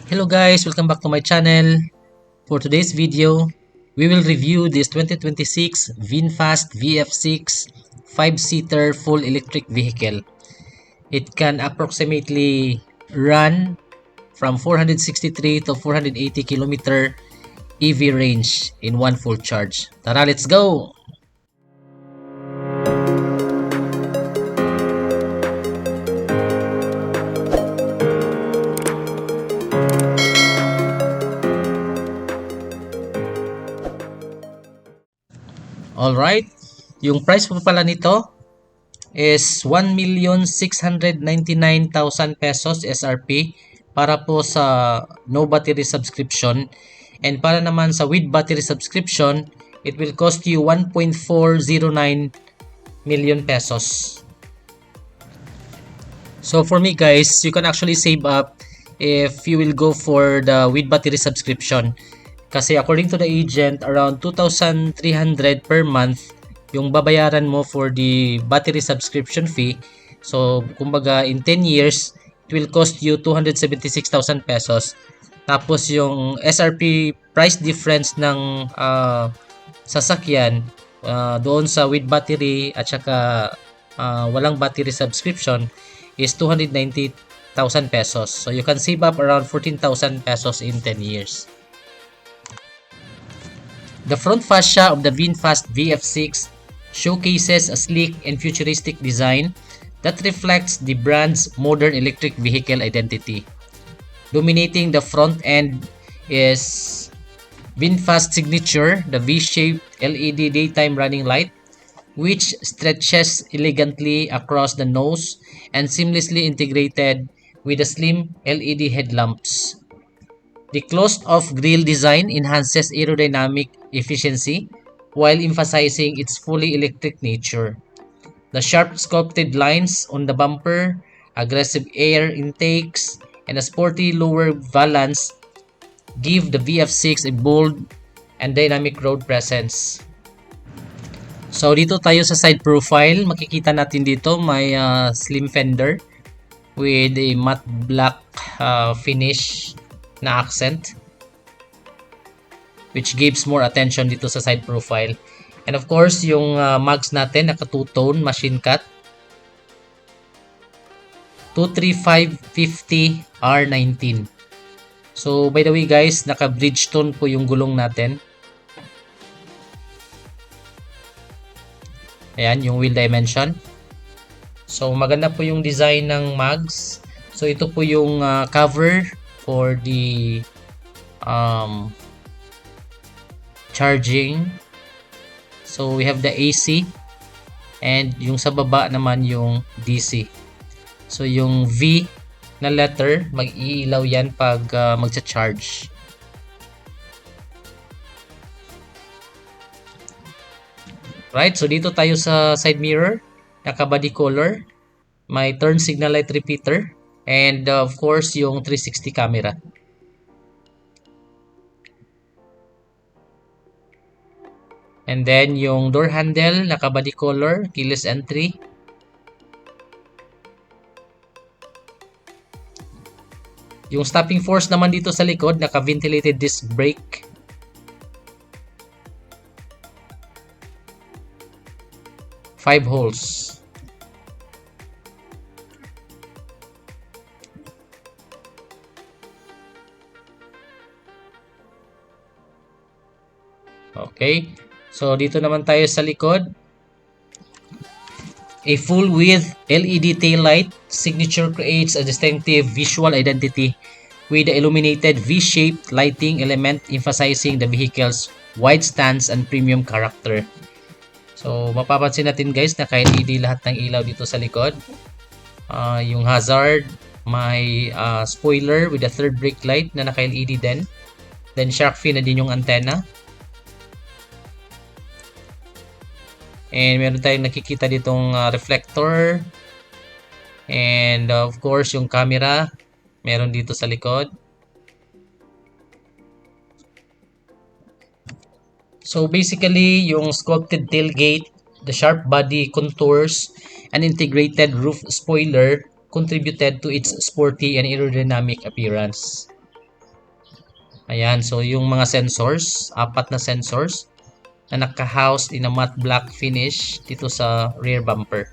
Hello guys, welcome back to my channel. For today's video, we will review this 2026 VinFast VF6 5-seater full electric vehicle. It can approximately run from 463 to 480 kilometer EV range in one full charge. Tara, let's go! Alright, yung price po pala nito is 1,699,000 pesos SRP para po sa no battery subscription, and para naman sa with battery subscription, it will cost you 1.409 million pesos. So for me guys, you can actually save up if you will go for the with battery subscription. Kasi according to the agent, around 2,300 per month yung babayaran mo for the battery subscription fee. So kumbaga in 10 years, it will cost you 276,000 pesos. Tapos yung SRP price difference ng sasakyan doon sa with battery at saka walang battery subscription is 290,000 pesos. So you can save up around 14,000 pesos in 10 years. The front fascia of the VinFast VF6 showcases a sleek and futuristic design that reflects the brand's modern electric vehicle identity. Dominating the front end is VinFast signature, the V-shaped LED daytime running light, which stretches elegantly across the nose and seamlessly integrated with the slim LED headlamps. The closed-off grille design enhances aerodynamic efficiency while emphasizing its fully electric nature. The sharp sculpted lines on the bumper, aggressive air intakes, and a sporty lower valance give the VF6 a bold and dynamic road presence. So dito tayo sa side profile, makikita natin dito may slim fender with a matte black finish na accent, which gives more attention dito sa side profile. And of course, yung mags natin naka two-tone machine cut 23550 R19. So by the way guys, naka Bridgestone po yung gulong natin. Ayan, yung wheel dimension. So maganda po yung design ng mags. So ito po yung cover for the charging. So we have the AC, and yung sa baba naman yung DC. So yung V na letter, mag-iilaw yan pag magcha-charge. Right, so dito tayo sa side mirror, naka body color, may turn signal light repeater, and of course yung 360 camera. And then yung door handle, naka body color, keyless entry. Yung stopping force naman dito sa likod, naka ventilated disc brake. Five holes. Okay. So dito naman tayo sa likod. A full width LED tail light signature creates a distinctive visual identity with the illuminated V-shaped lighting element emphasizing the vehicle's wide stance and premium character. So mapapansin natin guys, naka-LED lahat ng ilaw dito sa likod. Yung hazard, may spoiler with a third brake light na naka-LED din. Then shark fin na din yung antenna. And meron tayong nakikita ditong reflector. And of course, yung camera, meron dito sa likod. So basically, yung sculpted tailgate, the sharp body contours, and integrated roof spoiler contributed to its sporty and aerodynamic appearance. Ayan, so yung mga sensors, 4 na sensors na naka-housed in a matte black finish dito sa rear bumper.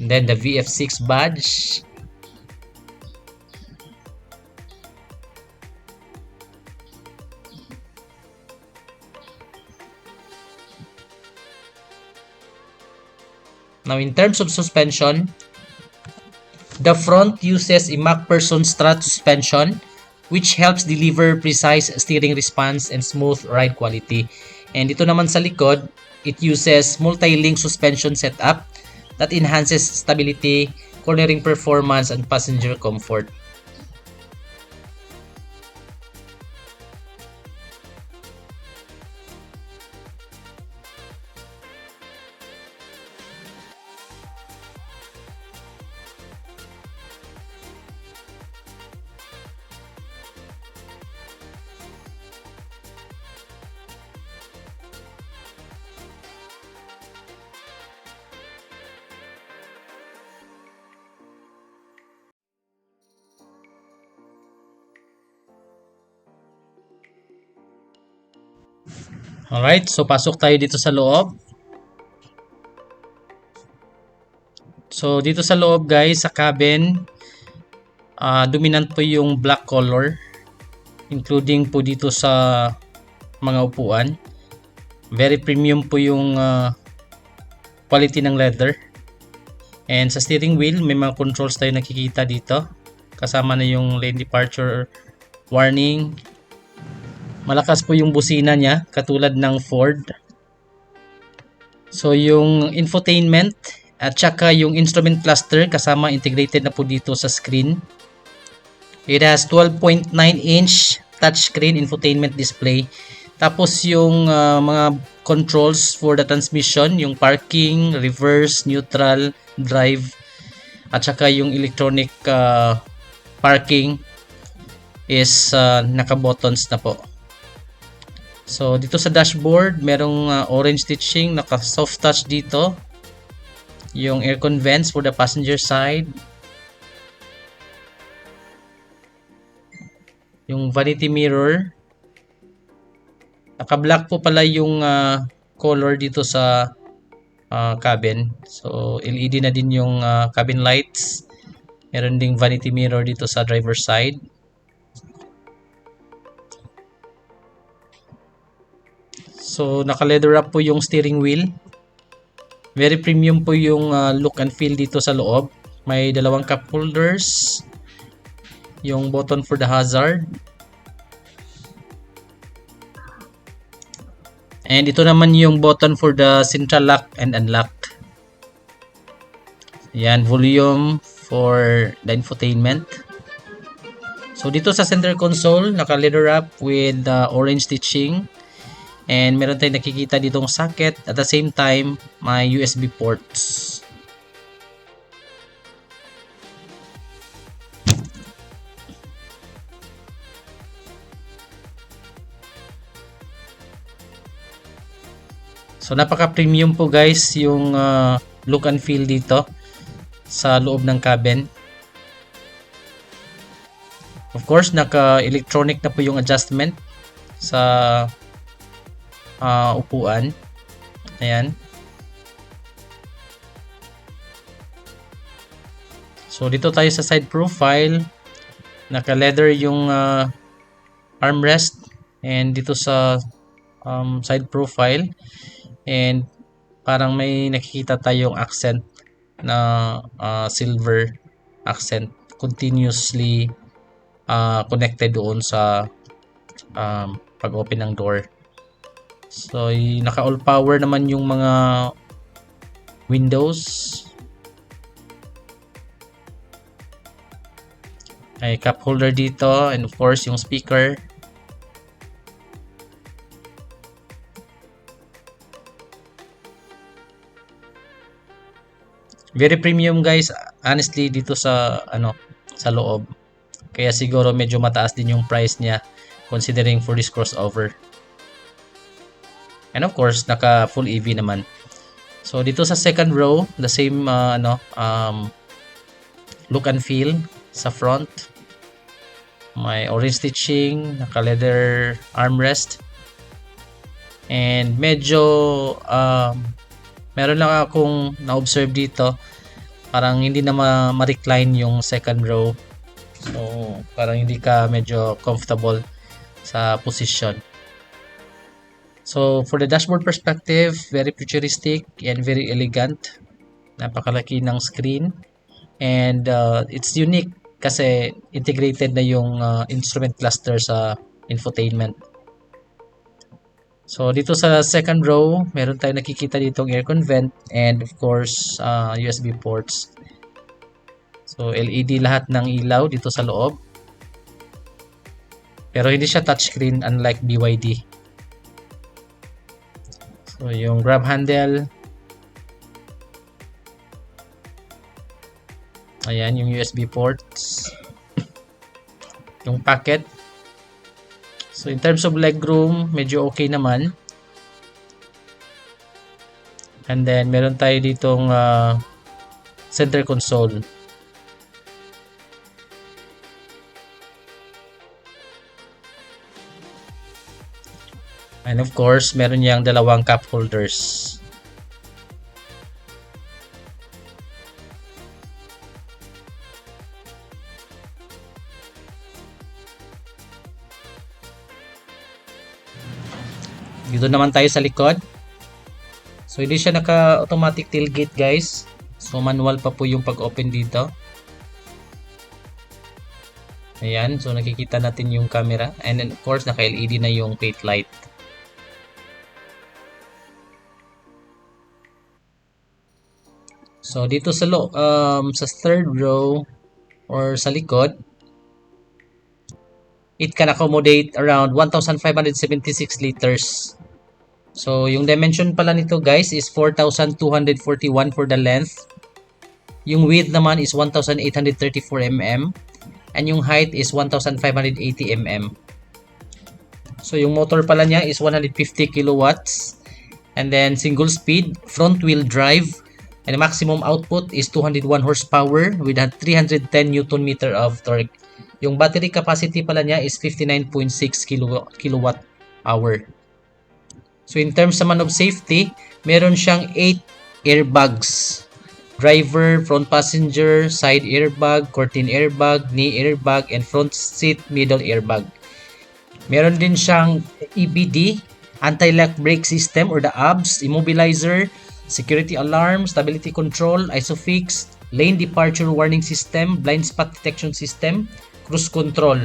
And then the VF6 badge. Now in terms of suspension, the front uses a MacPherson strut suspension which helps deliver precise steering response and smooth ride quality. And dito naman sa likod, it uses multi-link suspension setup that enhances stability, cornering performance, and passenger comfort. Alright, so pasok tayo dito sa loob. So dito sa loob guys, sa cabin, dominant po yung black color, including po dito sa mga upuan. Very premium po yung quality ng leather. And sa steering wheel, may mga controls tayo nakikita dito. Kasama na yung lane departure warning. Malakas po yung busina niya, katulad ng Ford. So yung infotainment at saka yung instrument cluster kasama integrated na po dito sa screen. It has 12.9 inch touchscreen infotainment display. Tapos yung mga controls for the transmission, yung parking, reverse, neutral, drive, at saka yung electronic parking is naka-buttons na po. So dito sa dashboard, merong orange stitching, naka soft touch dito. Yung aircon vents for the passenger side. Yung vanity mirror. Naka-black po pala yung color dito sa cabin. So LED na din yung cabin lights. Meron ding vanity mirror dito sa driver side. So naka-leather wrap po yung steering wheel. Very premium po yung look and feel dito sa loob. May dalawang cup holders. Yung button for the hazard. And ito naman yung button for the central lock and unlock. Yan, volume for the infotainment. So dito sa center console, naka-leather wrap with orange stitching. And meron tayong nakikita ditong socket. At the same time, may USB ports. So napaka-premium po guys yung look and feel dito sa loob ng cabin. Of course, naka-electronic na po yung adjustment sa upuan. Ayan. So dito tayo sa side profile. Naka-leather yung armrest, and dito sa side profile, and parang may nakikita tayong accent na silver accent continuously connected doon sa pag-open ng door. So naka all power naman yung mga windows. May cup holder dito, and of course yung speaker. Very premium guys, honestly, dito sa sa loob. Kaya siguro medyo mataas din yung price niya considering for this crossover. And of course, naka full EV naman. So dito sa second row, the same look and feel sa front. May orange stitching, naka-leather armrest. And medyo meron lang akong na-observe dito. Parang hindi na ma-recline yung second row. So, parang hindi ka medyo comfortable sa position. So, for the dashboard perspective, very futuristic and very elegant. Napakalaki ng screen. And it's unique kasi integrated na yung instrument cluster sa infotainment. So, dito sa second row, meron tayong nakikita ditong aircon vent and of course, USB ports. So, LED lahat ng ilaw dito sa loob. Pero hindi siya touchscreen unlike BYD. So, yung grab handle. Ayan, yung USB ports. Yung packet. So, in terms of legroom, medyo okay naman. And then, meron tayo ditong center console. And of course, meron niyang dalawang cup holders. Dito naman tayo sa likod. So, hindi siya naka-automatic tailgate guys. So, manual pa po yung pag-open dito. Ayan. So, nakikita natin yung camera. And then, of course, naka-LED na yung tail light. So, dito sa sa third row or sa likod, it can accommodate around 1,576 liters. So, yung dimension pala nito guys is 4,241 for the length. Yung width naman is 1,834 mm. And yung height is 1,580 mm. So, yung motor pala niya is 150 kilowatts. And then, single speed, front wheel drive. And the maximum output is 201 horsepower with a 310 Newton meter of torque. Yung battery capacity pala niya is 59.6 kilowatt hour. So in terms naman of safety, meron siyang 8 airbags. Driver, front passenger, side airbag, curtain airbag, knee airbag, and front seat middle airbag. Meron din siyang EBD, anti-lock brake system or the ABS, immobilizer, security alarm, stability control, ISOFIX, lane departure warning system, blind spot detection system, cruise control.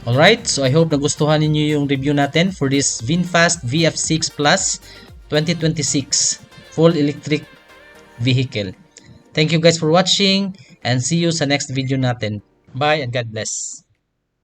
Alright, so I hope nagustuhan ninyo yung review natin for this VinFast VF6 Plus 2026 full electric vehicle. Thank you guys for watching and see you sa next video natin. Bye and God bless.